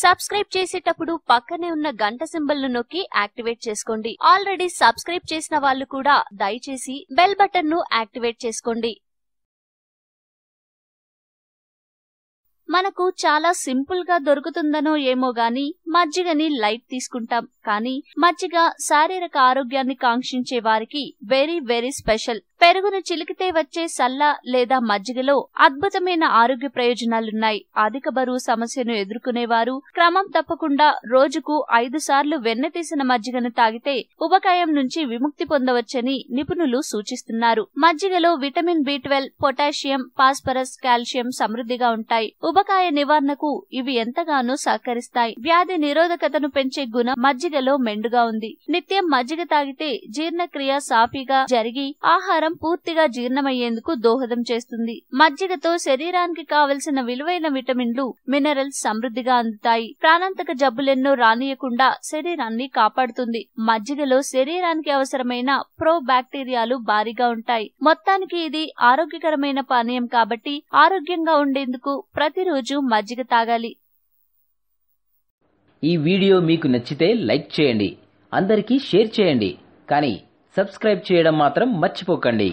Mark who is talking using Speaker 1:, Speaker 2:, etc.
Speaker 1: Subscribe చేసేటప్పుడు పక్కనే ఉన్న గంట సింబల్ ను నొక్కి యాక్టివేట్ చేసుకోండి. ఆల్రెడీ సబ్స్క్రైబ్ చేసిన వాళ్ళు కూడా దయచేసి బెల్ బటన్ ను యాక్టివేట్ చేసుకోండి. మనకు చాలా సింపుల్ గా దొరుకుతుందనో ఏమో గాని మజ్జిగని లైట్ తీసుకుంటాం. కానీ మజ్జిగ శారీరక ఆరోగ్యాన్ని కాంక్షించే వారికి వెరీ స్పెషల్. పెరుగును చిలికితే వచ్చే సల్ల లేదా మజ్జిగలో అద్భుతమైన ఆరోగ్య ప్రయోజనాలున్నాయి. అధిక బరువు సమస్యను ఎదుర్కొనేవారు క్రమం తప్పకుండా రోజుకు 5 సార్లు వెన్న తీసిన మజ్జిగను తాగితే ఉబకాయం నుంచి విముక్తి పొందవచ్చని నిపుణులు సూచిస్తున్నారు. మజ్జిగలో vitamin B12, potassium, phosphorus, calcium సమృద్ధిగా ఉంటాయి. ఉబకాయ నివారణకు ఇవి ఎంతగానో సహకరిస్తాయి. వ్యాధి నిరోధకతను పెంచే గుణం మజ్జిగలో మెండుగా ఉంది. నిత్యం మజ్జిగ తాగితే జీర్ణక్రియ సాఫీగా జరిగి ఆహారం పూర్తిగా జీర్ణమయ్యేందుకు దోహదం చేస్తుంది. మజ్జిగతో శరీరానికి కావలసిన విలువైన విటమిన్లు, మినరల్స్ సమృద్ధిగా అందుతాయి. ప్రాణాంతక జబ్బులెన్నో రానియకుండా శరీరాన్ని కాపాడుతుంది. మజ్జిగలో శరీరానికి అవసరమైన ప్రో బ్యాక్టీరియాలు భారీగా ఉంటాయి. మొత్తానికి ఇది ఆరోగ్యకరమైన పానీయం కాబట్టి ఆరోగ్యంగా ఉండేందుకు ప్రతిరోజు మజ్జిగ తాగాలి.
Speaker 2: ఈ వీడియో మీకు నచ్చితే లైక్ చేయండి, అందరికీ షేర్ చేయండి, కానీ సబ్స్క్రైబ్ చేయడం మాత్రం మర్చిపోకండి.